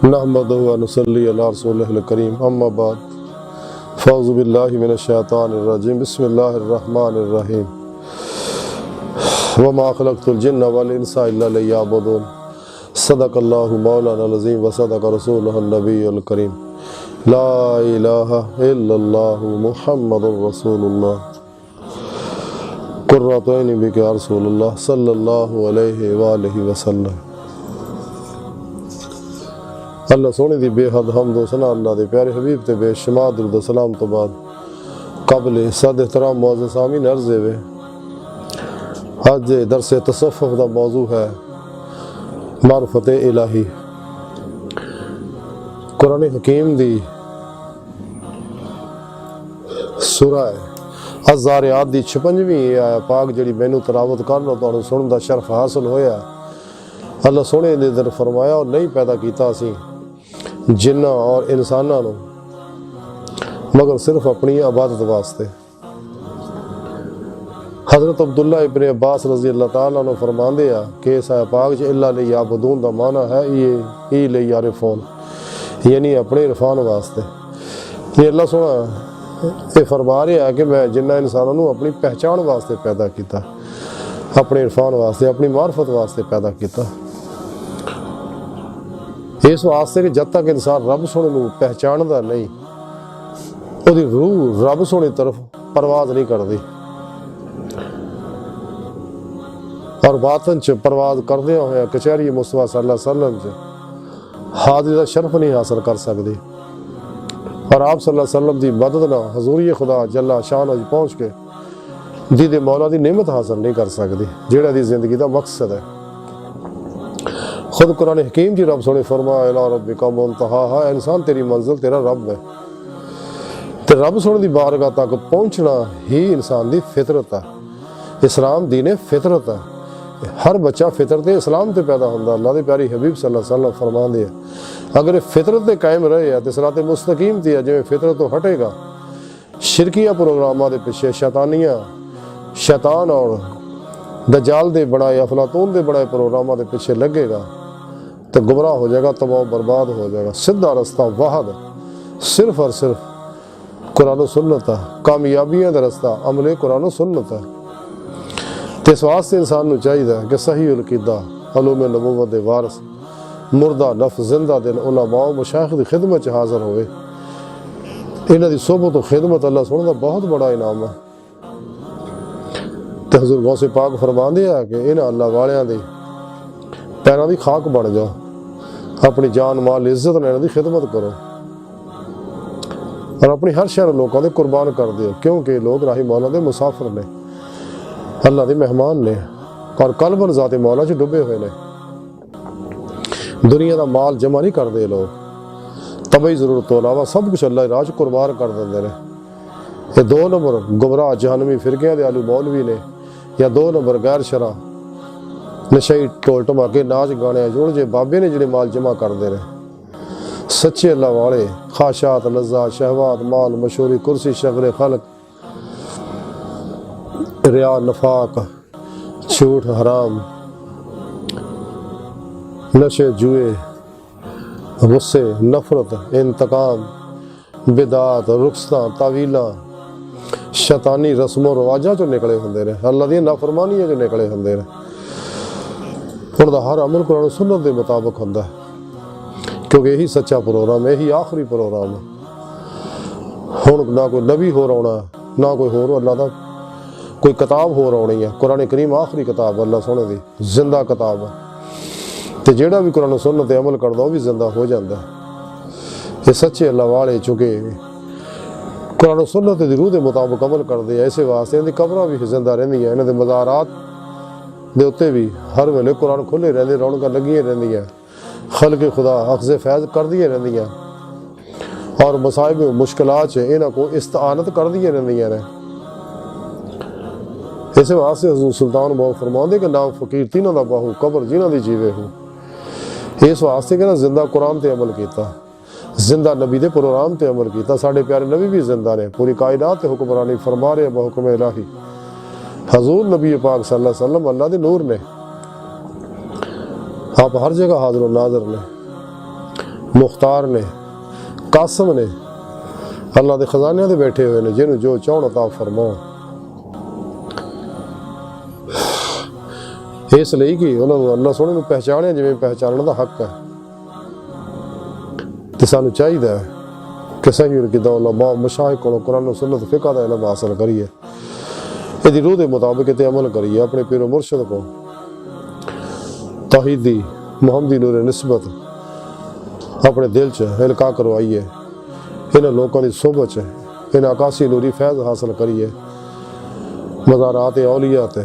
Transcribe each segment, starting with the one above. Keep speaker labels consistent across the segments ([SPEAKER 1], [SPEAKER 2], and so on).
[SPEAKER 1] नहमदुहु व नुसल्ली अला रसूलिहिल करीम अम्मा बाद फ़ौज़ु बिल्लाहि मिनश शैतानिर रजीम बिस्मिल्लाहिर रहमानिर रहीम व मा खलक़तुल जिन्ना वल इंसा इल्ला लियअबुदून सदक़ल्लाहु मौलानाल अज़ीम व सदक़ रसूलुहुन नबियुल करीम ला इलाहा इल्लल्लाहु मुहम्मदुर रसूलुल्लाह कुर्रतु ऐनी बिका या रसूलल्लाह सल्लल्लाहु अलैहि व आलिहि वसल्लम। अल्लाह सोने दी बेहद हम्द व सना अल्लाह दे प्यारे हबीब ते बेशुमार दुरूद सलाम तो बाद कबल सद एहतराम मौजूद सामीन अर्ज़ वे अज दरस तसव्वुफ़ दा मौजू है मारिफत इलाही। कुरान हकीम दी सूरह अज़्ज़ारियात दी 56वीं आया पाक जिहड़ी मैनू तलावत करना तुहानू सुनन दा शरफ हासिल होया। अल्लाह सोने ने दर फरमाया और नहीं पैदा कीता असीं जिन्ना और इंसाना नू मगर सिर्फ अपनी इबादत वास्ते। हज़रत अब्दुल्ला इब्न अब्बास रज़ी अल्लाह ताला अन्हु फरमांदे आ कि इस पाक च इल्ला लियअबुदून दा माना है ये लियअरिफ़ून यानी अपने इरफान वास्ते। ये अल्लाह सोना ये फरमा रहा है कि मैं जिन्ना इंसानों नू अपनी पहचान वास्ते पैदा किया, अपने इरफान वास्ते अपनी मार्फत वास्ते पैदा किया। इस वास्ते कि जब तक इंसान रब सोने नू पहचानदा नहीं उसदी रूह रब सोने तरफ परवाज नहीं करती और बातन च परवाज करदे होए कचहरी मुस्तफा सल्लल्लाहु अलैहि वसल्लम च हाज़री दा शरफ नहीं हासिल कर सकदी और आप सल्लल्लाहु अलैहि वसल्लम दी मदद ना हजूरी खुदा जल्ला शान अज पहुँच के दीदे मौला दी नेमत हासिल नहीं कर सकती जेड़ा दी जिंदगी दा मकसद है। खुद कुरान हकीम जी रब सोने फरमाया इला रब्बिका मुंतहा इंसान तेरी मंजिल तेरा रब है ते रब सोने दी बारगाह तक पहुँचना ही इंसान दी फितरत है। इस्लाम दीन फितरत है। हर बच्चा फितरत इस्लाम ते पैदा होंदा। अल्लाह दे प्यारे हबीब सल्लल्लाहु अलैहि वसल्लम फरमांदे हैं अगर फितरत ते कायम रहे है तो सिराते मुस्तकीम ते जिवें फितरत तो हटेगा शिरकिया प्रोग्रामां दे पिछे शैतान और दज्जाल दे बनाए अफलातून दे बनाए प्रोग्रामां दे पिछे लगेगा तो गुमराह हो जाएगा, तबाह बर्बाद हो जाएगा। सीधा रास्ता वाहद सिर्फ और सिर्फ कुरान और सुन्नत है। कामयाबियां दा रास्ता अमले कुरान और सुन्नत है। तो इस वास्ते इंसान नू चाहिए कि सही अकीदा अलूम नबूवत दे वारस मुर्दा नफ्स जिंदा दिल उलमा मशाइख दी खिदमत च हाज़र होवे। इन्हां दी सोहबत और खिदमत अल्लाह सुनने दा बहुत बड़ा इनाम है। तो हज़ूर गौसे पाक फरमांदे आ कि इन्हां अल्लाह वालियां दे पैरां दी खाक बन जाओ, अपनी जान माल इज्जत नाल इन्हां दी खिदमत करो और अपनी हर शहर लोगों दे कुर्बान कर दिओ क्योंकि लोग राही मौला दे मुसाफिर ने, अल्लाह दे मेहमान ने और कल्बन ज़ाते मौला च डुबे हुए ने। दुनिया का माल जमा नहीं करते लोग, तबई जरूरत तो अलावा सब कुछ अल्लाह राज कुर्बान कर देंगे ने। ये 2 नंबर गुमराह जहनवी फिरकियां दे आलू मौलवी ने या 2 नंबर गैर शरा नशई ढोल ढमाके नाच गाने जोड़ जे बाबे ने जिहड़े माल जमा करते हैं। सच्चे अल्लाह वाले खाशात लज्जात शहवात माल मशहूरी कुर्सी शगले खलक रिया नफाक झूठ हराम नशे जुए गुस्से नफरत इंतकाम बिदात रुखसतां तावीलां शैतानी रस्मों रवाजा चो निकले होंदे ने, अल्लाह दी नाफरमानियां चो निकले होंदे ने। उनका हर अमल कुरान सुन्नत के मुताबिक होंदा है क्योंकि यही सच्चा प्रोग्राम है, यही आखिरी प्रोग्राम है। हुण ना कोई नबी होर आउणा ना कोई होर अल्लाह दा कोई किताब होर आउणी है। कुरान करीम आखिरी किताब अल्लाह सोने दी जिंदा किताब है तो जेड़ा भी कुरान सुन्नत ते अमल करदा वो भी जिंदा हो जाता है। ये सच्चे अल्लाह वाले चुके कुरान सुन्नत दी रूह दे मुताबिक अमल करते हैं। इस वास्ते इन्हां दी कबरां भी जिंदा रहिंदियां, इन्हां दे मज़ारात दे उत्ते भी हर वेले कुरान खुले रहंदे, रौनकां लगियां रहिंदियां, खल्क़े खुदा अख़ज़े फैज़ करदियां रहिंदियां और मसाइब मुश्किलात च इन्हां को इस्तानत करदियां रहिंदियां ने। इस वास्ते हज़ूर सुल्तान बहुत फरमांदे कि नाम फ़कीर तिन्हां दा बाहू कबर जिन्हां दी जीवे हो। इस वास्ते कि जिंदा कुरान ते अमल किया, जिंदा नबी दे प्रोग्राम ते अमल किया। साढ़े प्यारे नबी भी जिंदा ने, पूरी कायनात ते हुक्मरानी फरमा रहे बहुकम इलाही। हजूर नबी पाक सल्लल्लाहु अलैहि वसल्लम अल्लाह दे नूर ने, आप हर जगह हाजिर नाज़र ने। मुख्तार ने, कासम ने, अल्लाह के खजानियां ते बैठे हुए ने, जिन्होंने जो चाहन अता फरमाओ। इसलिए कि उन्होंने अल्लाह सोहने नूं पहचानिया जिवें पहचानने का हक है। तो सानू चाहिए कि सही उलमा मशाइख कोलों कुरान सुन्नत फिक़ह दा इल्म हासिल करिए, इहदी रूह के मुताबिक इते अमल करिए, अपने पीरो मुर्शिद को तौहीदी मुहम्मदी नूर निस्बत अपने दिल च इल्का करवाइए, इन्हां लोगों की सोबत च इन्हां आकाशी नूरी फैज़ हासिल करिए, मज़ारात औलिया ते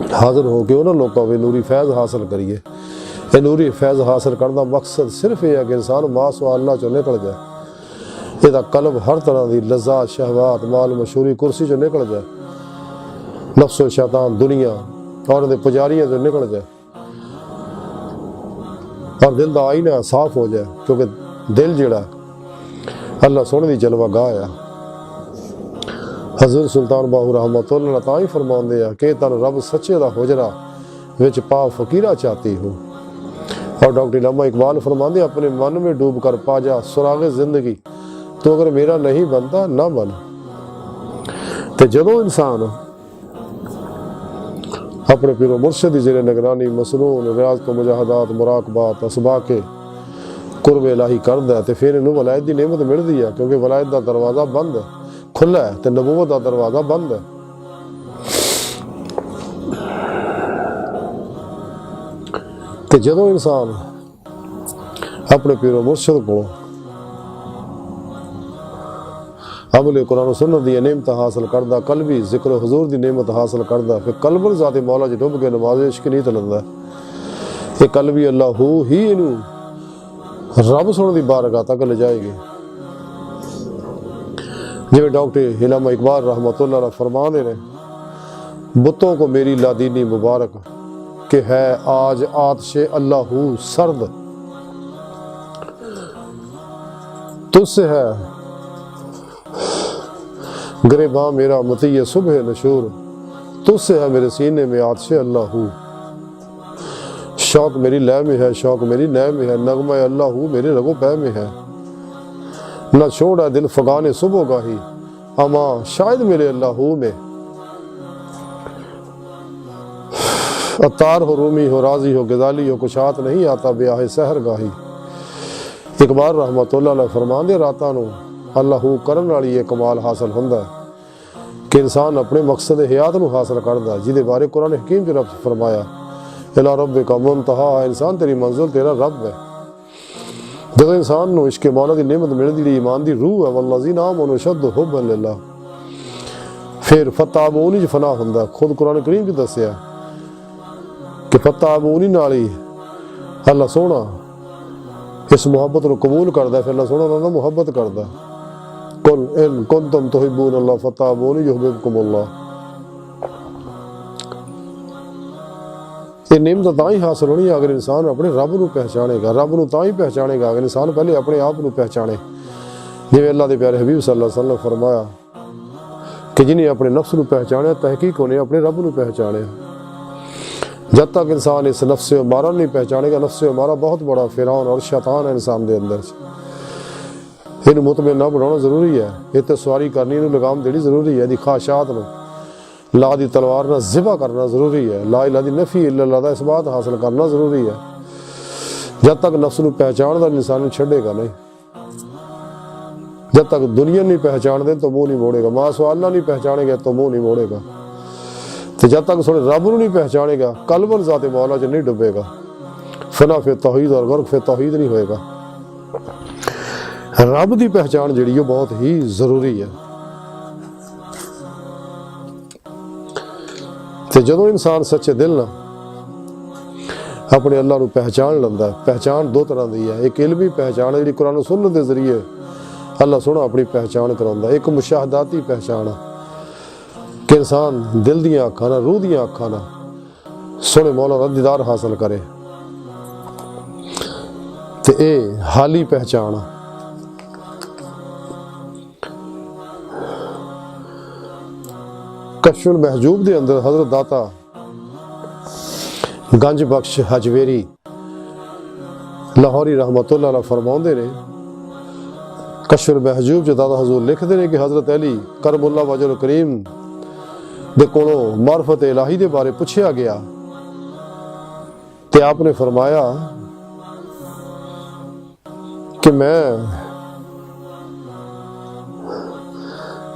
[SPEAKER 1] हाजिर होकर उन्होंने लोगों को नूरी फैज़ हासिल करिए। ये नूरी फैज़ हासिल करने का मकसद सिर्फ यह है कि इंसान मास व अल्लाह चो निकल जाए, इसका कल्ब हर तरह की लज़्ज़ात शहवात माल मशहूरी कुर्सी चो निकल जाए, नफ्सो शैतान दुनिया और उनके पुजारियों चो निकल जाए, और दिल का आईना साफ हो जाए, क्योंकि दिल जिहड़ा अल्लाह सोहने की जलवा गाह है। हज़रत सुल्तान बाहू रहमतुल्लाह तां ही फरमाते हैं कि तन रब सच्चे दा हुजरा विच पा फकीरा चाहती हो। और डॉक्टर इल्लामा इकबाल फरमाते अपने मन में डूब कर पा जा सुरागे जिंदगी, तो अगर मेरा नहीं बनता ना बन। तो जदों इंसान अपने पीरो मुर्शिद की जेरे निगरानी मसनून रियाज तो मुजाहदात मुराकबात असबा के कुर्ब इलाही करदा है, तो फिर इन्हू वलायत की नेमत मिलती है, क्योंकि वलायत का दरवाज़ा बंद है, खुला है, तो नबूवत का दरवाज़ा बंद है। तो जदों इंसान अपने पीरो मुर्शिद को अमले कुरान सुन्नत दी नेमत हासिल करदा, कल्बी जिक्र हुजूर दी नेमत हासिल करदा, फिर कल्बल ज़ाते मौला च डुब के नमाज़ इश्क नीत लंदा। ये कल्बी अल्लाह ही इनू रब सोहने दी बारगाह तक ले जाएगी। जिवें डॉक्टर इल्लामा इकबाल रहमतुल्लाह अलैह फरमाते ने, बुतों को मेरी लादीनी मुबारक कि है आज आतिशे अल्लाहू सर्द, तुझसे है गिरबां मेरा मतीय सुबह नशूर, तुझसे है मेरे सीने में आतिशे अल्लाहू, शौक मेरी लय में है, शौक मेरी नय में है, नगमा अल्लाहू मेरे रगो पै में है, न छोड़ा दिल फगाने सुबह गाही, अमा शायद मेरे अल्लाहू में, अतार हो रूमी हो राजी हो गजाली हो कुशात नहीं आता ब्याहे सहर गाही। इकबाल रहमतुल्लाह अलैह फरमांदे रातां नूं अल्लाहू करन वाली ये कमाल हासिल हुंदा कि इंसान अपने मकसद हयात नूं हासिल करदा, जिहदे बारे कुरान हकीम च रब फरमाया इला रब्बिका मुंतहा, इंसान तेरी मंजिल तेरा रब है। जब इंसान नूं इश्क मौला दी नेमत मिलदी जी ईमान दी रूह है, वल्लज़ीना आमनू अशद्दु हुब्बन लिल्लाह, फिर फताबूनी च फना हुंदा। खुद कुरान करीम च दस्सिया कि फताबूनी नाल ही अल्लाह सोहना इस मुहब्बत को कबूल करता, फिर अल्लाह सोहना उन्हां नाल मुहब्बत करता। कुल इन कुंतुम तुहिब्बून अल्लाह फताबूनी युहिब्बुकुमुल्लाह। ये नेमत तां ही हासिल होनी अगर इंसान अपने रब नूं पहचानेगा, रब नूं तां ही पहचानेगा अगर इंसान पहले अपने आप नूं पहचाने। जिवें अल्लाह दे प्यारे हबीब सल्लल्लाहु अलैहि वसल्लम फरमाया कि जिन्हें अपने नफ्स नूं पहचानिया तहकीक उन्हें अपने रब नूं पहचानिया। जब तक इंसान इस नफ्स मारा नहीं पहचानेगा, नफ्स मारा बहुत बड़ा फिरौन और शैतान है इंसान के अंदर। इन मुतमिन ना बनाना जरूरी है, इतने सवारी करनी, इन्हें लगाम देनी जरूरी है, ख्वाहिशात नूं ला दी तलवार ना ज़िबा करना जरूरी है, ला इलाहा दी नफी इल्लल्लाह दा इसबात हासिल करना जरूरी है। जब तक नफ्स नूं पहचानदा इंसान छड्डेगा नहीं, जब तक दुनिया नहीं पहचान दे तो मुंह नहीं मोड़ेगा, मां सवाला नहीं पहचानेगा तो मुंह नहीं मोड़ेगा। तो जब तक सोने रब नूं नहीं पहचानेगा, कल्बन ज़ाते मौला च नहीं डुबेगा, फना फिर तौहीद और गर्क फिर तौहीद नहीं होएगा। रब की पहचान जिहड़ी बहुत ही जरूरी है। तो जदों इंसान सच्चे दिल ना अपने अल्लाह नूं पहचान लैंदा, पहचान दो तरह की है, एक इल्मी पहचान है जिहड़ी कुरान सुन्नत के जरिए अल्लाह सोहना अपनी पहचान कराउंदा, एक मुशाहदाती पहचान कि इंसान दिल दियां अखां नाल रूह दियां अखां नाल सोहने मौला दा दीदार हासिल करे। ते ये हाली पहचान कश्फुल महजूब के अंदर हजरत दाता गंज बख्श हजवेरी लाहौरी रहमतुल्लाह अलैह फरमाउंदे ने, कशफुल महजूब च दादा हजूर लिखते हैं कि हज़रत अली करमुल्लाह वजहुल करीम दे कोलों मारफत इलाही दे बारे पूछा गया तो आपने फरमाया कि मैं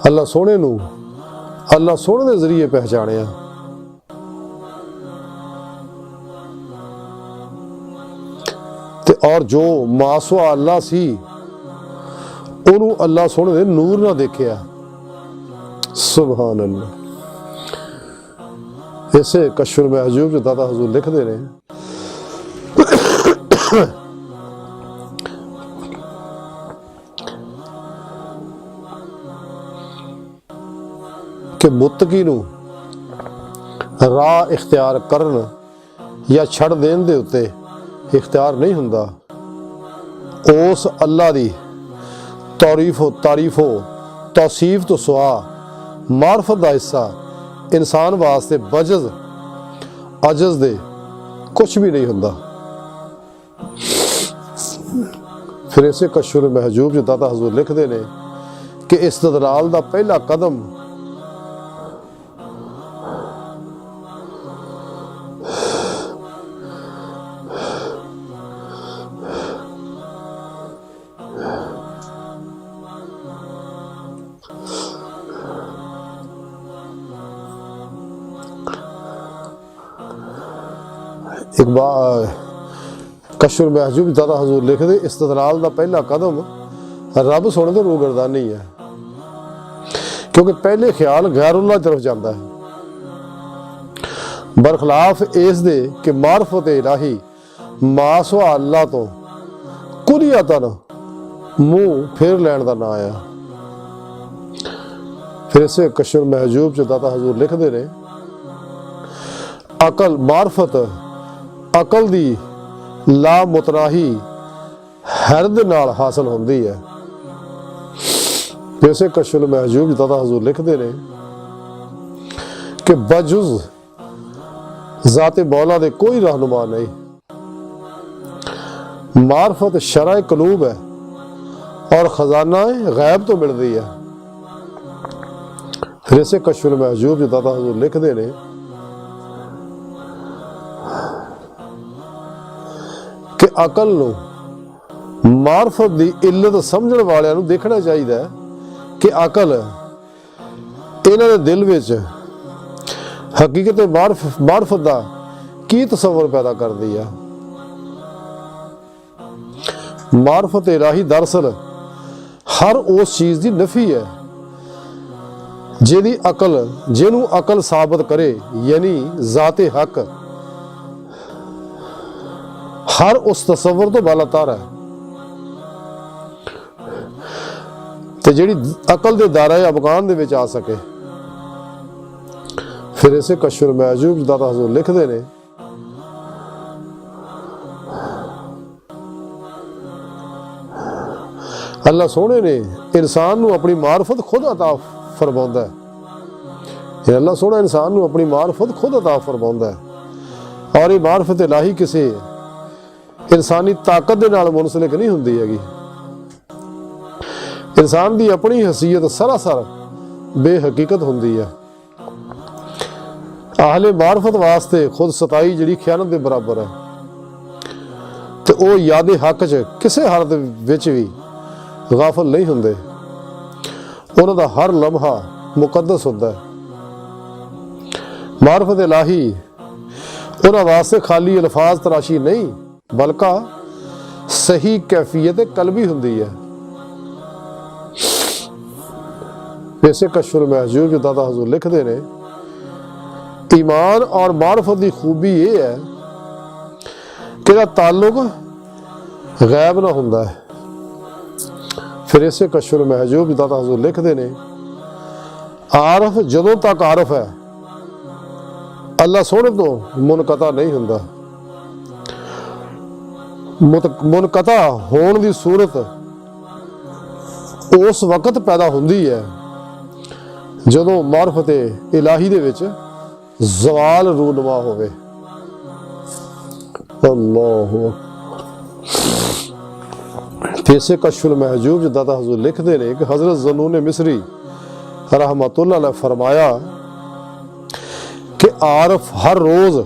[SPEAKER 1] अल्लाह सोहने नू अल्लाह सोहने दे जरिए पहचानिया। ते और जो मासवा अल्लाह सी उन्होंने अल्लाह सोहने दे नूर ना देखिया। सुभान अल्लाह। इसे कशफुल महजूब जो दादा हजूर लिखते हैं कि मुत्तकी नू राह इख्तियार करन या छड़ देन दे उत्ते इख्तियार नहीं हुंदा। उस अल्लाह दी तारीफो तौसीफ तो सुआ मारफत दा हिस्सा इंसान वास्ते अजज दे कुछ भी नहीं हुंदा। फिर इसे कशफुल महजूब जो दादा हजूर लिखते हैं कि इस्तदलाल दा पहला कदम एक बार कशफुल महजूब दादा हजूर लिखते इस्तदलाल दा पहला कदम रब सोने तो रूगरदानी है, क्योंकि पहले ख्याल गैरुल्लाह तरफ जाता है बरखलाफ इस दे कि मारफत इलाही मासवा अल्लाह तो कुलियतन मुंह फेर लैन का ना आया। फिर इसे कशफुल महजूब च दादा हजूर लिखते ने अकल मारफत अकल दी ला मुतनाही हैरत नाल हासिल होंदी है। जैसे कशफुल महजूब दादा हजूर लिखते ने कि बजुज जाते मौला दे कोई रहनुमा नहीं। मारफत शराए कलूब है और खजाना गैब तो मिलती है। फिर इसे कशफुल महजूब दादा हजूर लिखते ने कि अकल नू मारफत दी इल्लत समझण वालियां नू देखना चाहिए कि अकल इन्हां दे दिल विच हकीकत मारफत दा की तसव्वुर पैदा करदी है। मारफत इलाही दरअसल हर उस चीज दी नफी है जिहदी अकल जिन्हों अकल साबित करे, यानी जाते हक हर उस तसव्वुर तो बालातर है। तो जिहड़ी अकल दे दायरे अबकान दे विच आ सके। फिर इसे कशफुल महजूब दादा हजूर लिखते ने अल्लाह सोहने ने इंसान नू अपनी मारफत खुद अता फरमाउंदा है। अल्लाह सोहना इंसान नू अपनी मारफत खुद अता फरमाउंदा है और ये मारफत इलाही किसी इंसानी ताकत दे नाल मुनसलिक नहीं हुंदी हैगी। इंसान दी अपनी हैसियत सरासर बेहकीकत हुंदी है। आहले मारफत वास्ते खुद सताई जिहड़ी खयानत दे बराबर है। तो वो यादे हक च किसी हालत विच भी गाफिल नहीं हुंदे। उन्हां दा हर लम्हा मुकद्दस हुंदा है। मारफत इलाही उन्हां वास्ते खाली अल्फाज तराशी नहीं बल्कि सही कैफियत कल्बी हुंदी है। वैसे कशफुल महजूब जो दादा हजूर लिखते ने ईमान और मारफत की खूबी ये है कि ताल्लुक गैब ना हुंदा है। फिर इसे कशफुल महजूब दादा हजूर लिखते ने आरफ जदों तक आरफ है अल्लाह सोहने तो मुनकता नहीं हुंदा। मुनकता होने की सूरत उस वक्त पैदा होंदी है जदों मारफत इलाही दे विच ज़वाल रूनुमा होवे। अल्लाह ਤੇ ਇਸੇ ਕਸ਼ਫੁਲ ਮਹਿਜੂਬ ਜਿੱਦਾਂ ਤਾਂ ਹਜ਼ੂਰ ਲਿਖਦੇ ਨੇ ਕਿ ਹਜ਼ਰਤ ਜ਼ਨੂਨ ਮਿਸਰੀ रहमतुल्लाह अलैह फरमाया कि आरफ हर रोज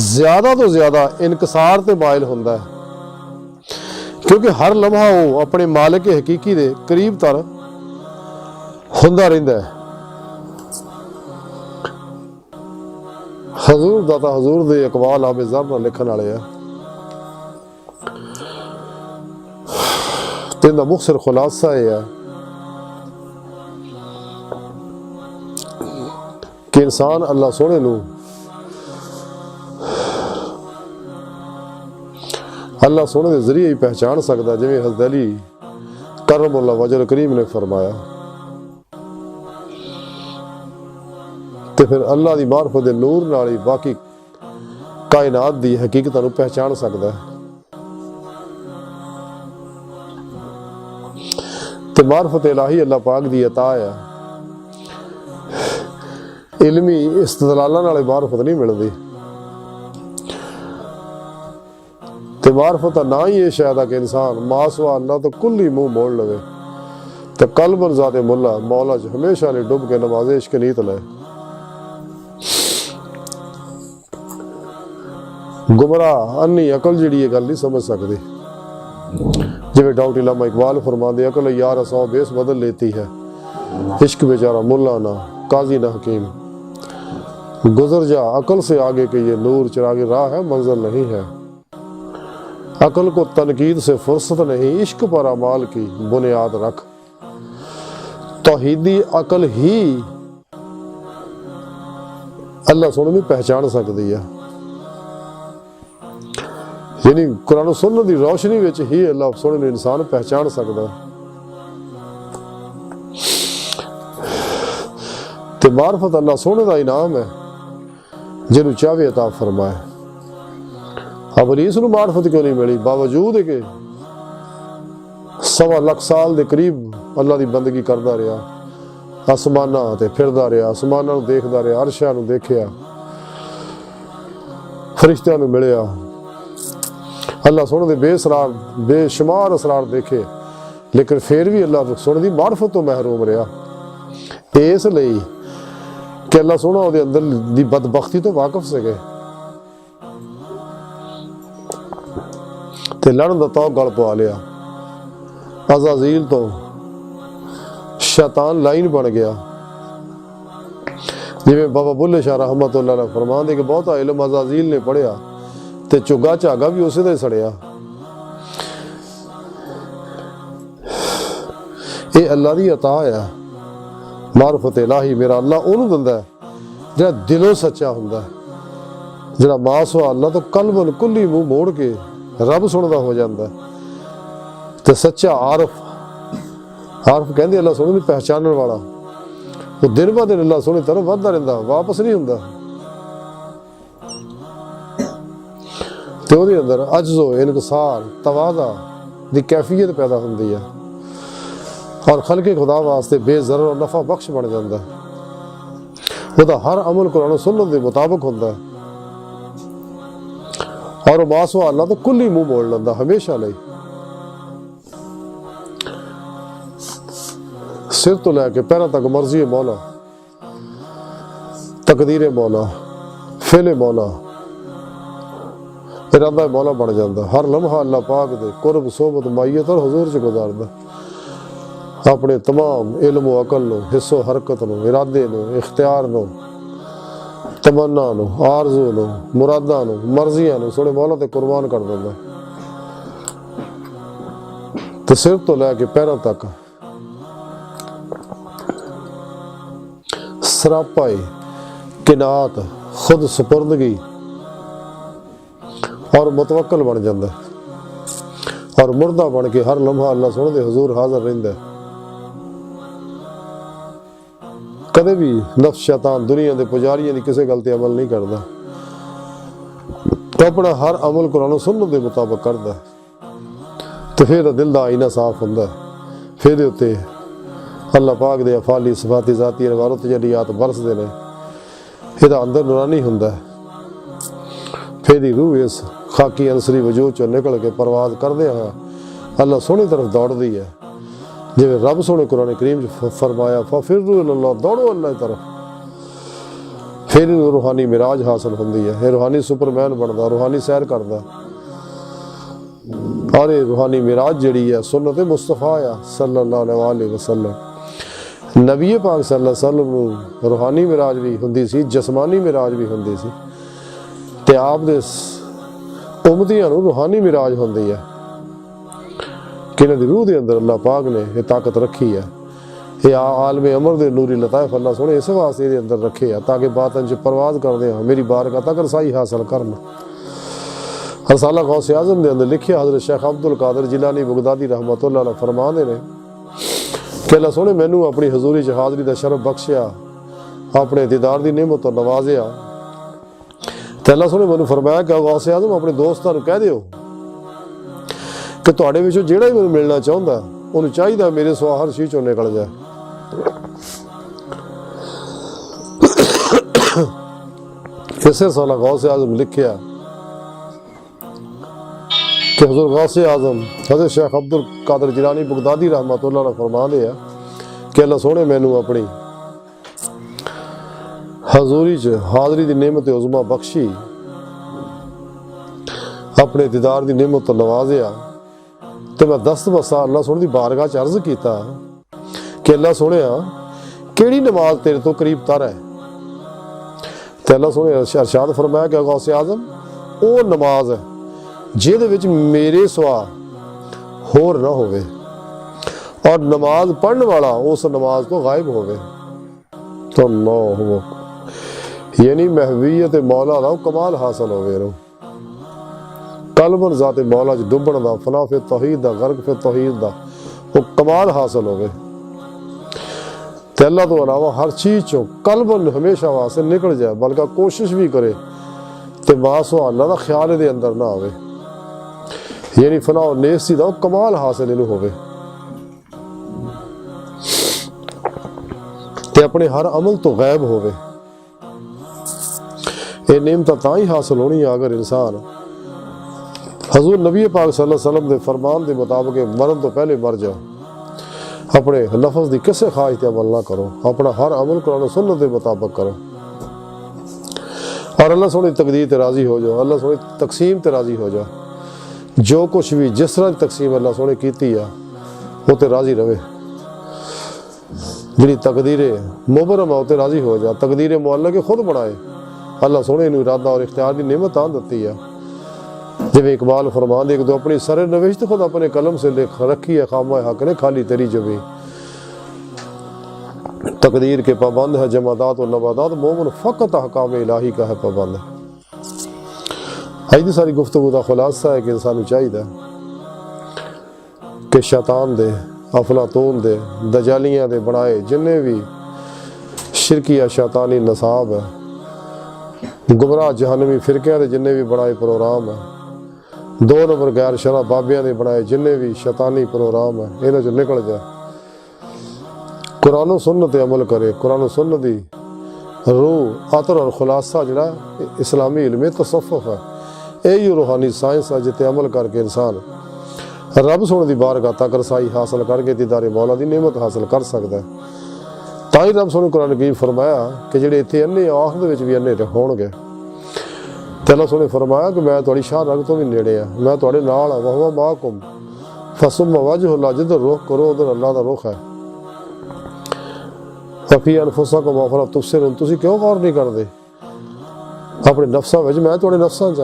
[SPEAKER 1] ज्यादा तो ज्यादा इनकसार ते मायल हुंदा है, क्योंकि हर लम्हा वो अपने मालिक हकीकी दे करीब तर हुंदा रहिंदा है। हजूर दाता हजूर दे इकबाल आबे ज़र लिखण वाले है ते इहदा मुख्तसर खुलासा यह है कि इंसान अल्लाह सोने नू अल्लाह सोने के जरिए ही पहचान सकता, जिवें हज़रत अली करमुल्लाह वजह करीम ने फरमाया। तो फिर अल्लाह की मार्फत दे नूर नाल ही बाकी कायनात की हकीकत नू पहचान सकता है। तो मार्फत इलाही अल्लाह पाक की अता है, इलमी इस्तदलालां नाल मार्फत नहीं मिलती। ते मार्फत ना ही ये शायद है कि इंसान मासवा अल्लाह तो कुल ही मुंह मोड़ लवे तो कल्बन ज़ाते मुल्ला मौला च हमेशा ने डुब के नमाज़े इश्क नीत ले। गुमराह अन्नी अकल जिहड़ी ये गल नहीं समझ सकती, जिवें डॉक्टर इलामा इकबाल फरमांदे अकल यार सौ बेस बदल लेती है, इश्क बेचारा मुल्ला ना काजी ना हकीम। गुजर जा अकल से आगे के ये नूर चिरागे राह है मंजिल नहीं है। अकल को तनकीद से फुर्सत नहीं, इश्क पर अमाल की बुनियाद रख। तौहीदी अकल ही अल्लाह सोने की पहचान सकती है, यानी कुरान सुन्नत की रोशनी विच ही अल्लाह सोने को इंसान पहचान सकता। ते मार्फत अल्लाह सोने का इनाम है जिन्हों चाहे अता फरमाए। अबलीस नूं मार्फत क्यों नहीं मिली, बावजूद कि 1.25 लाख साल के करीब अल्लाह की बंदगी करता रहा, आसमानां ते फिरदा रहा, आसमानां नूं देखदा रहा, अरशां नूं देखिया, फरिश्तियां नूं मिलिया, अल्लाह सोने दे बेसरार बेशुमार असरार देखे, लेकिन फिर भी अल्लाह सोने की मार्फत तो महरूम रहा। इसलिए कि अल्लाह सोना उहदे अंदर दी बदबख्ती तो वाकिफ से गए ते लड़न दा तौ गल पवा लिया। अज़ाज़ील तो शैतान लाइन बन गया, जिवें बाबा बुल्ले शाह रहमतुल्लाह अलैह फरमांदे कि बहुता इल्म अज़ाज़ील ने पढ़िया ते चुगा झागा भी उसे दे सड़िया। ये अल्लाह की अता है, मार्फत इलाही मेरा अल्लाह उन्होंने दिंदा है जिहड़ा दिलों सच्चा हुंदा है, जिहड़ा मासवा अल्लाह तो कल्बन कुल्ली मुंह मोड़ के रब सुनदा हो जाता है। तो सच्चा आरफ कहते अल्लाह सोने की पहचानने वाला, वो दिन ब दिन अल्लाह सोने तरफ वधदा रहिंदा, वापस नहीं हुंदा। तो उहदे अंदर अज्जो इनकसार तवाज़ा दी कैफियत पैदा हुंदी है और खलके खुदा वास्ते बेज़र और नफा बख्श बन जाता है। वह हर अमल कुरान सुन्नत के मुताबिक होता है और मासवा अल्लाह तो कुल ही मुंह मोड़ लेंदा हमेशा लई। सिर तो लैके पैरों तक मर्जी मौला, तकदीर मौला, फेले मौला, इरादा मौला बन जाता। हर लम्हा अल्लाह पाक दे कुर्ब सोबत मायत और हजूर च गुजारदा। अपने तमाम इल्म व अकल नो, हिस्सो हरकत नो, इरादे नो, इख्तियार नो, तमन्ना नो, आरजू नो, मुरादा नो, मर्जियां नो सोने मौला ते कुर्बान कर दिंदा। तो सिर तो लैके पैरों तक सरापाई किनात खुद सुपुर्दगी और मुतवक्कल बन जाता है और मुर्दा बन के हर लम्हा अल्लाह सोने दे हुजूर हाजिर रहिंदा है। कदे भी नफ्स शैतान दुनिया के पुजारियों की किसी गल ते अमल नहीं करता, तो अपना हर अमल कुरान सुन्नत के मुताबिक करता है। तो फिर दिल का आईना साफ होंदा है, फिर उत्ते अल्लाह पाक दे अफाली सिफाती जाती वारो तजलियात बरसदे ने, इहदा अंदर नूरानी हुंदा है। फिर रूह इस खाकी अंसरी वजूद चो निकल के परवाज करदे होया अल्लाह सोने तरफ दौड़ती है। जिवें रब सोने कुरान करीम फरमाया फफिरु इलल्लाह, दौड़ो अल्लाह की तरफ। फिर रूहानी मिराज हासिल होती है, रूहानी सुपरमैन बनता, रूहानी सैर करता। और ये रूहानी मिराज जिहड़ी है सुन्नत मुस्तफा आ सल्लल्लाहु अलैहि वसल्लम। नबी पाक सल्लल्लाहु अलैहि वसल्लम नूं रूहानी मिराज भी हुंदी सी, जसमानी मिराज भी हुंदी सी, ते आप दे उम्मतियां नूं रूहानी मिराज हुंदी है कि इन्हां दी रूह दे अंदर अल्लाह पाक ने ये ताकत रखी है। ये आलमे अमर दे नूरी लताइफ अल्लाह सोने इस वास्ते इहदे अंदर रखे आ ताकि बातन च परवाज करदे हो मेरी बारगाह तक रसाई हासिल करन। रसाला गौस आज़म दे अंदर लिखिया हज़रत शेख अब्दुल कादिर जिलानी बगदादी रहमतुल्लाह अलैह फरमांदे ने कि अल्लाह सोने मैनू अपनी हजूरी च हाज़री दा शरफ बख्शिया, अपने दीदार दी नेमत तो नवाजिया। ते अल्लाह सोने मैनू फरमाया कि गौस आज़म अपने दोस्तां नूं कह दिओ कि तुहाडे विचों जिहड़ा ही मैनू मिलना चाहुंदा उहनूं चाहीदा मेरे सिवा हर चीज़ चों निकल जाए। इसे रसाला गौस आज़म लिखिया कि हुज़ूर गौस आज़म हज़रत शेख अब्दुल कादिर जिलानी बगदादी रहमतुल्लाह अलैह फरमांदे आ कि अल्लाह सोने मैनू अपनी हजूरी च हाज़री दी नेमत उज़मा बख्शी, अपने दीदार दी नेमत तो नवाजिया। तो मैं दस्त बसा अल्लाह सोने दी बारगाह च अर्ज कीता कि अल्लाह सोने केड़ी नमाज तेरे तो करीब तर है। तो अल्लाह सोने अरशाद फरमाया कि गौस आज़म वो नमाज है जिहदे विच मेरे सिवा होर ना होवे और नमाज पढ़ने वाला उस नमाज तो गायब होवे। तो अल्लाह यानी महवियत मौला दा कमाल हासिल होवे रो कलबन ज़ाते मौला च डुबण दा, फना फिर तौहीद दा, गर्क फिर तौहीद दा वो कमाल हासिल होवे। ते अल्लाह तो अलावा हर चीज़ चो कलबन हमेशा वास्ते निकल जाए, बल्कि कोशिश भी करे ते मासो अल्लाह दा ख्याल इहदे अंदर ना आवे। यानी फना और नेस्ती दा कमाल हासिल इनू होवे ते अपने हर अमल तो गायब होवे। ये नेमत तां ही हासिल होनी है अगर इंसान हजूर नबी पाक सल्लल्लाहु अलैहि वसल्लम दे फरमान के मुताबिक मरन तो पहले मर जाओ, अपने लफ्ज़ की किसी ख्वाहिश पर अमल ना करो, अपना हर अमल कुरान सुन्नत के मुताबिक करो और अल्लाह सोनी तकदीर ते राज़ी हो जाओ, अल्लाह सोनी तकसीम ते राज़ी हो जाओ। जो कुछ भी जिस तरह की तकसीम अल्लाह सोने की वो ते राज़ी रवे। जी तकदीर मुबरम है उते राज़ी हो जा, तकदीर मुअल्ला के खुद बनाए अल्लाह सोने इनू इरादा और इख्तियार की नेमत आन दती है। जिवें इकबाल फरमान दे तो अपनी सर नविश्त खुद अपने कलम से लिख रखी है, खामा हक ने खाली तेरी जबी। तकदीर के पाबंद है जमादात और नबादात, मोमन फ़कत हकाम इलाही का है पाबंद। अज की सारी गुफ्तगू का खुलासा है कि इंसान चाहिए कि शैतान दे, अफलातून दे, दजालियां दे बनाए जिन्हें भी शिरकिया शैतानी नसाब है, गुमराह जहनमी फिरकियां दे जिन्हें भी बनाए प्रोग्राम है, 2 नंबर गैर शरा बाबियां दे बनाए जिन्हें भी शैतानी प्रोग्राम है, इन्हां चों निकल जाए। कुरान सुन्नत ते अमल करे। कुरान सुन्नत दी रूह अतर और खुलासा जिहड़ा इस्लामी इल्म तसव्वुफ है, यही रूहानी साइंस है जिते अमल करके इंसान रब सोने की बारगाह तक रसाई हासिल करके दीदारे मौला की नेमत हासिल कर सकता है। ताई रब सोने कुरान की फरमाया कि जेडे इत्थे अन्ने आखिरत भी अन्ने होणगे। ते अल्लाह सोने फरमाया कि मैं तुहाडी शाह रग तो भी नेड़े आ, मैं तुहाडे नाल आ, वहुवा माकुम फसुम्मा वजहुल्लाह, जिधर रुख करो उधर अल्लाह दा रुख है। फी अनफुसकुम अफला तुबसिरून, तुसीं क्यों गौर नहीं करदे अपने नफ्सां विच, मैं तुहाडे नफ्सां च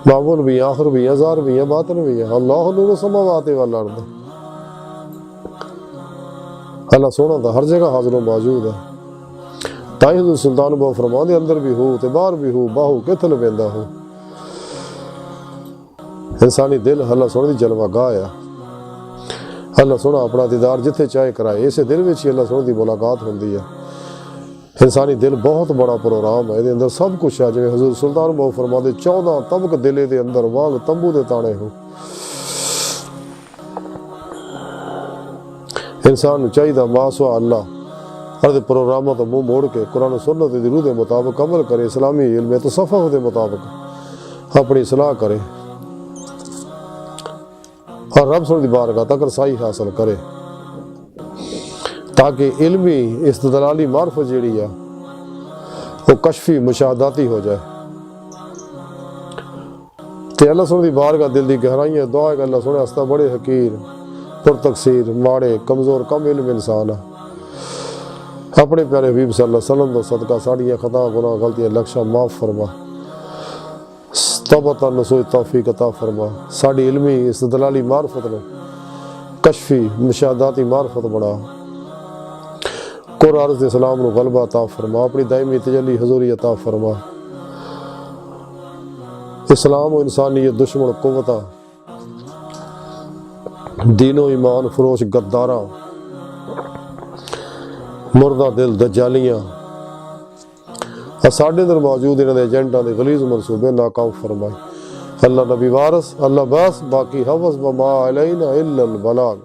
[SPEAKER 1] मावुल भी आखिर भी ज़ाहिर भी बातिन भी है। अल्लाह नूर समावाति वल अर्द, अल्लाह सोना तो हर जगह हाजिर मौजूद है। ताई हज़रत सुल्तान बहु फरमांदे अंदर भी हो ते बाहर भी हो, बाहू किथल वेंदा हो। इंसानी दिल अल्लाह सोने दी जलवा गाह है। अल्लाह सोना अपना दीदार जिथे चाहे कराए, इस दिल में ही अल्लाह सोने की मुलाकात होती है। इंसानी दिल बहुत बड़ा प्रोग्राम है, ये अंदर सब कुछ है। जिवें हज़रत सुल्तान बहु फरमांदे 14 तबक दिले दे अंदर वांग तंबू दे ताने हो। इंसान चाहिए मासवा अल्लाह हर प्रोग्रामों तो मुँह मोड़ के कुरान सुन्नत दी रूह के मुताबिक अमल करे, इस्लामी इल्म तसव्वुफ के मुताबिक अपनी सलाह करे। और रब सुन दी बारगाह तक रसाई हासिल करे, ताकि इल्मी इस्तदलाली मार्फत जी है वो कशफी मुशाहदाती हो जाए। ते अल्लाह सुन दी बारगाह दिल दी गहराइयां दुआ है कि अल्लाह सुने हस्ता बड़े हकीर पुरतकसीर माड़े कमज़ोर कम इल्म इंसान है। अपने प्यारे हबीब सल्लल्लाहु अलैहि वसल्लम दा सदका साड़ियां खता गुनाह गलतियां लक्शा माफ़ फरमा, तौबतन नसूह तौफीक अता फरमा, साड़ी इल्मी इस्तदलाली मार्फत ने कशफी मुशाहदाती मार्फत बना, कुरान अर्ज़ इस्लाम नु गलबा अता फरमा, अपनी दायमी तजल्ली हजूरी अता फरमा। इस्लाम और इंसानियत दुश्मन कुव्वता दीनो ईमान फरोश गद्दारा मुर्दा दिल दजालियां साढ़े अंदर मौजूद इन्होंने एजेंटा के गलीज मनसूबे नाकाम फरमाए। अल्लाह नबी वारस अल्लाह बस बाकी हवस बमा अलैना इल्लल बलाग।